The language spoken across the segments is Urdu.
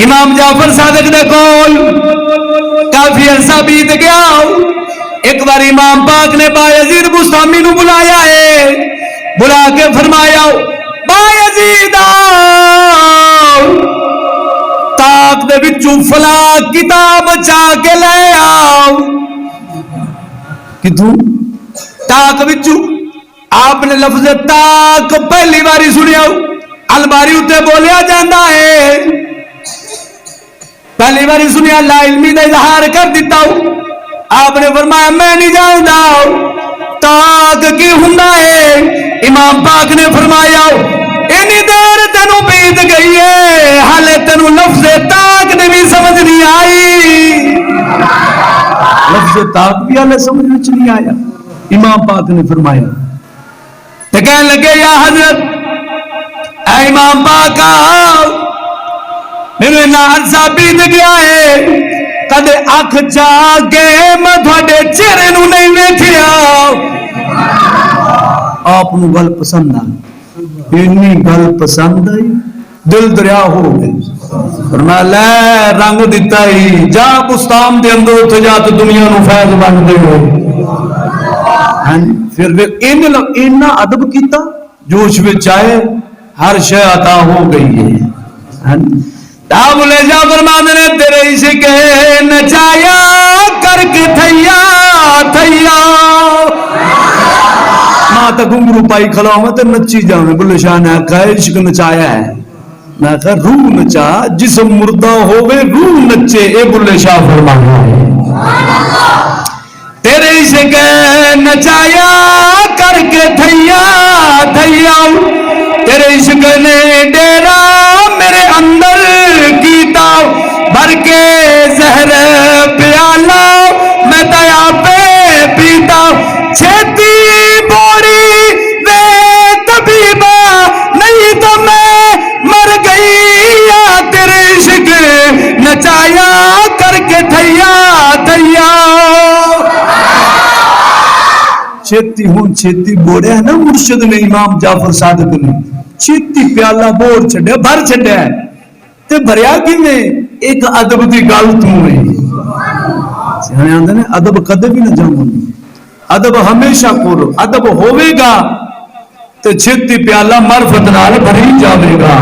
امام جعفر صادق دے کول کافی عرصہ بیت گیا. ایک بار امام پاک نے بایزید بستامی نو بلایا ہے. بلا کے فرمایا بایزید تاک دے وچوں فلاں کتاب چا کے لے آؤ. کتوں تاک وچوں آپ نے لفظ تاک پہلی باری سنیا. الباری اتے بولیا جاندہ ہے, پہلی باری سنیا لا علمی دا اظہار کر دیتا ہوں. آپ نے فرمایا میں نہیں جاندا تاک کی ہوندا ہے. امام پاک نے فرمایا اینی دیر تینوں بیت گئی ہے حالے تینوں لفظ تاک نے بھی سمجھ نہیں آئی. لفظ تاک بھی حالے سمجھ نہیں آیا. امام پاک نے فرمایا تو کہنے لگے یا حضرت اے امام پاک میرے عرصہ بیت گیا ہے کدے اکھ چاہ کے میں تھوڑے چہرے نو نہیں ویکھیا. آپ نو گل پسند آئی, اتنی گل پسند آئی دل دریا ہو گئے. فرمایا لے رنگ دیتا ہی جا بستان دے اندر اتھے جا تو دنیا نو فیض بن دے ہو. پھر اینا ادب کیتا جوش وچ آئے ہر شے عطا ہو گئی ہے. بولے جا فرماندے نے تیرے عشق نچایا کر کے تھیا تھیا ماں تا گھنگرو پائی کھلا ہوں تے نچی جاؤں. بلے شاہ نے کہا عشق نچایا ہے. میں کہا روح نچا جسم مردہ ہوئے روح نچے. اے بلے شاہ فرمانا ہے تیرے عشق نچایا کر کے تھیا تھیا. تیرے عشق نے ڈیرا میرے اندر کیتا بھر کے زہر پیالہ میں دیا پہ پیتا. چھتی بوڑی وے طبیبہ نہیں تو میں مر گئی یا تیرے عشق نچایا کر کے تھیا تھیا. چھتی ہون چھتی بوڑے ہیں نا مرشد نے امام جعفر صادق نے چھتی پیالہ بوڑ چھڑے بھر چھڑے ہیں تے بھریا کی میں ایک ادب دی گل تو ہے. سیانے آندے نے ادب کدے بھی نہ جاؤں گی. ادب ہمیشہ کرو. ادب ہوئے گا تے چھتی پیالہ معرفت نال بھری جاوے گا.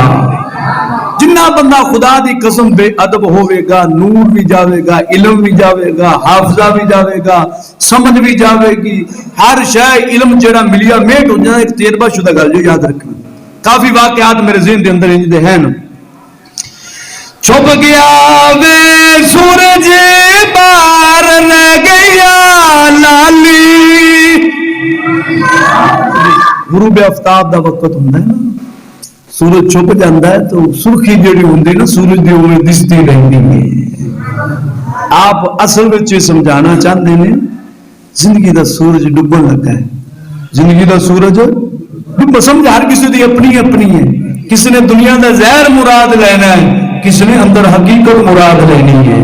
جنہ بندہ خدا دی قسم بے ادب ہوئے گا نور بھی جاوے گا, علم بھی جاوے گا, حافظہ بھی جاوے گا, سمجھ بھی جاوے گی. ہر شے علم جڑا ملیا میٹ ہو جانا. ایک تجربہ شدہ گل جو یاد رکھنا. کافی واقعات میرے ذہن دے اندر انج دے ہیں. چھپ گیا وے سورج بار رہ گیا لالی. غروب آفتاب دا وقت ہوندا ہے نا, سورج چھپ جاتا ہے تو سرخی جڑی ہوندی نا سورج دی اوے دستی رہندی ہے. آپ اصل وچ سمجھانا چاہتے ہیں زندگی دا سورج ڈبن لگا ہے. زندگی دا سورج ڈب سمجھ ہر کسی دی اپنی اپنی ہے. کسی نے دنیا دا زہر مراد لینا ہے, کسی نے اندر حقیقت مراد لینی ہے.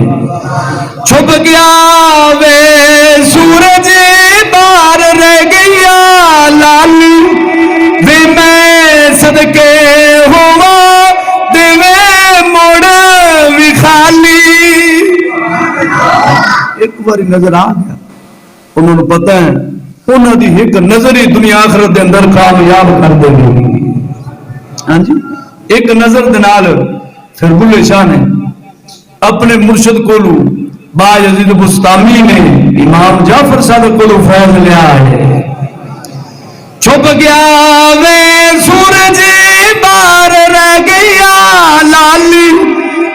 چھپ گیا وے سورج بار رہ گیا لالی وے میں صدقے ہوا دیوے موڑ بھی خالی. ایک باری نظر آ گیا انہوں نے پتہ ہے انہوں دی ایک نظر ہی دنیا آخرت دے اندر کامیاب کر دے گی. ہاں جی ایک نظر دنال پھر بلے شاہ نے اپنے مرشد کولو بایزید بستامی نے امام جعفر صادق کولو فیض لیا ہے. چھپ گیا وے سورج بار رہ گیا لالی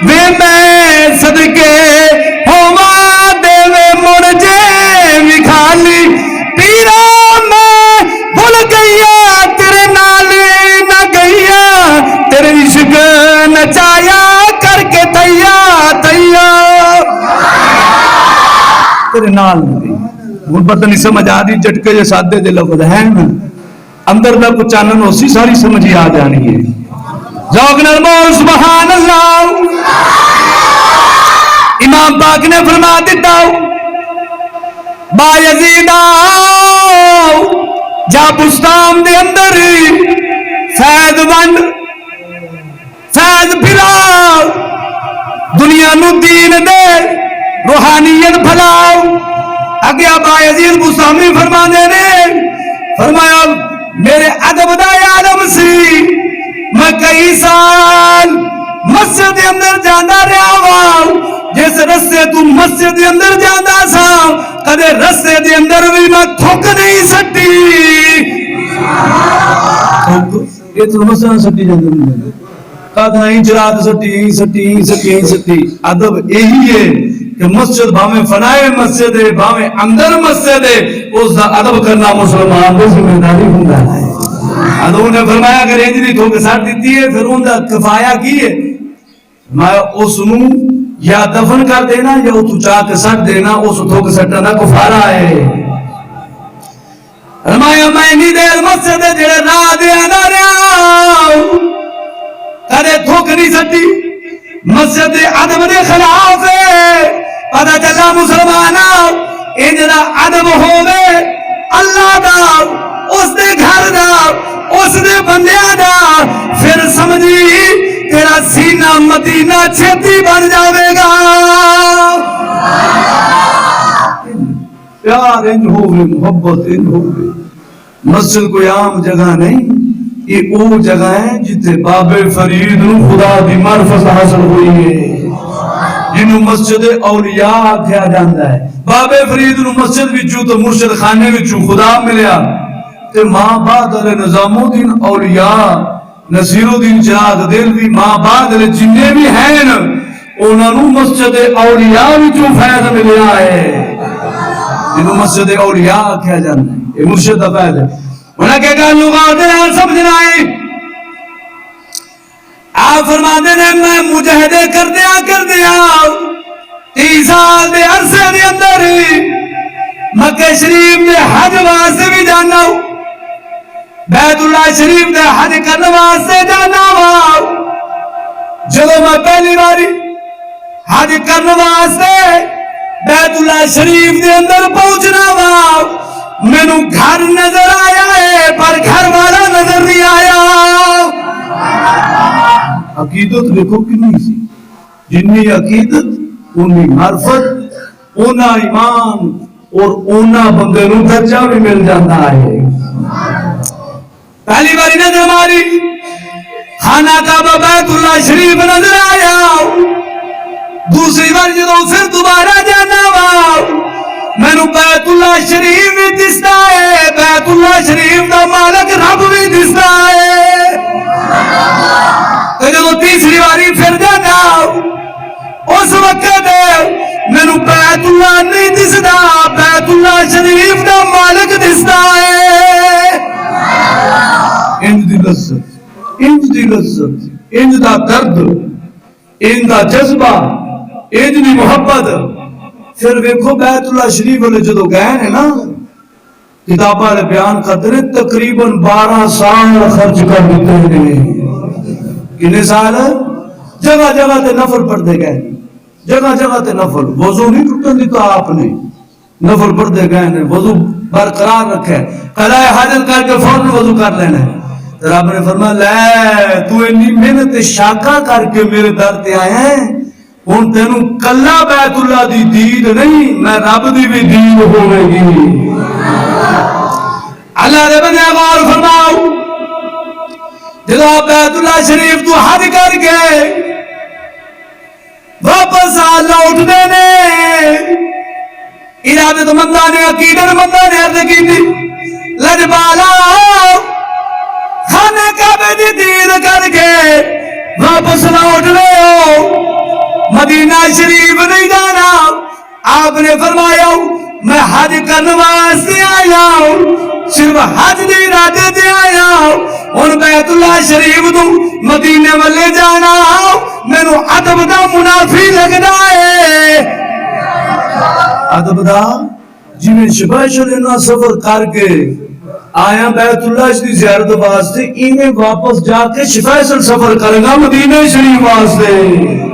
وے میں صدقے ہوا دیوے مڑ جے بھی خالی. پیرا میں بھول گیا تیرے نال نہ گیا تیرے عشق نچایا کر کے تھیا تھیا. تیرے نال نہ گئی. ہن پتہ نہیں سمجھ آ دی جھٹکے جے سادے دے لفظ ہیں اندر دا کچھ چانن اسی ساری سمجھ آ جانی ہے. ذوق نال بول سبحان اللہ. امام پاک نے فرما دیتا بایزید جا بستان دے اندر فیض ون فیض پھیلا دنیا نو دین دے روحانیت پھیلاؤ. اگے ابا یزید بستامی فرمانے نے فرمایا میرے ادب دا عالم سی میں کئی سال مسجد دے اندر جانا رہا ہوں جس رستے تو مسجد دے اندر جانا سا کدے رستے دے اندر بھی میں تھوک نہیں سٹی. یہ تو مسجد سٹی جاندے نہیں کہا نہیں جرات سٹی سٹی سٹی سٹی. ادب یہی ہے کہ مسجد بھاویں فنائے مسجد ہے بھاویں اندر مسجد ہے اس دا ادب کرنا مسلمان کی ذمہ داری ہوندا ہے. ادب نے فرمایا اگر انجلی تھوک سٹ دیتی ہے پھر ان دا کفایا کی ہے میں اس نو یا دفن کر دینا یا تو چاہ کے سٹ دینا اس تھوک سٹنا کفارہ ہے. فرمایا میں نہیں دیر مسجد جڑے راہ دے آنا رہا کدے تھوک نہیں سٹی مسجد ادب دے خلاف ہے. پتہ چلا مسلمانا انجلا ادب ہووے اللہ دا اس دے گھر دا اس دے بندیاں دا پھر سمجھی تیرا سینہ مدینہ چھتی بن جاوے گا. پیار ان ہووے محبت ان ہووے. مسجد کوئی عام جگہ نہیں یہ وہ جگہ ہے جتے باب فرید نو خدا دی معرفت حاصل ہوئی ہے جنہوں مسجد اولیاء کیا جاندہ ہے. باب فرید نو مسجد وچوں تو مرشد خانے وچوں خدا ملیا تے ماں بعد علی نظام الدین اولیاء نصیر الدین چراغ دہلوی ماں بعد علی جننے بھی ہیں انہوں نے مسجد اولیاء وچوں فیض ملیا ہے جنہوں مسجد اولیاء کیا جاندہ ہے. یہ مرشد دا فیض ہے. انہاں کے کہا لوگاں دے نال سمجھنا ہے آپ فرماتے ہیں میں مجاہدے کر دیا 30 سال دے عرصے دے اندر مکہ شریف دے حج واسطے بھی جانا ہوں بیت اللہ شریف دے حج کرنے واسطے جانا ہوں. جب میں پہلی باری حج کرنے واسطے بیت اللہ شریف دے اندر پہنچنا ہوں میں نو گھر نظر آیا ہے پر گھر والا نظر نہیں آیا. عقیدت دیکھو کنی سی جنی عقیدت انہی معرفت اونا ایمان اور اونا بندے نو درجہ بھی مل جاتا ہے. پہلی باری نظر ماری خانہ کعبہ بیت اللہ شریف نظر آیا. دوسری بار جدو پھر دوبارہ جانا ہوا میں نو بیت اللہ شریف بھی دستا ہے بیت اللہ شریف دا مالک رب بھی دستا ہے. جب تیسری باری پھر جانا اس وقت میں نو بیت اللہ نہیں دستا بیت اللہ شریف دا مالک دستا ہے. انج دی لذت انج دی لذت انج دا درد انج دا جذبہ انج دی محبت. پھر ویکھو بیت اللہ شریف والے جدو گئے ہیں نا کتاب والے بیان کرتے ہیں تقریباً 12 سال خرچ کر دیتے ہیں. کتنے سال جگہ جگہ تے نفل پڑھتے گئے جگہ جگہ تے نفل. وضو نہیں ٹوٹن دیتا آپ نے نفل پڑھتے گئے ہیں وضو برقرار رکھا ہے قضاء حاجت کر کے فوراً وضو کر لینا ہے. رب نے فرمایا لے تو اتنی محنت شاکا کر کے میرے در تے آیا ہے ہن تینوں کلا بیت اللہ دی دید نہیں میں رب دی بھی دید ہوے گی. اللہ دے بندے غور فرماؤ جب بیت اللہ شریف تو حج کر کے واپس لوٹ دینے ارادت مندہ نے عقیدت مندہ نے عرض کی تھی لجبالا خانے کعبے دی دید کر کے واپس لوٹ رہے ہو مدینہ شریف نہیں جانا. آپ نے فرمایا میں حج کرنے واسطے آیا ہوں صرف حج دی ارادے تے آیا ہوں ہن بیت اللہ شریف تو مدینے والے جانا مینوں ادب دا منافی لگدا ہے. ادب دا جویں شباشر نہ سفر کر کے آیا بیت اللہ دی زیارت واسطے ایویں واپس جا کے شفیصل سفر کرے گا مدینے شریف واسطے.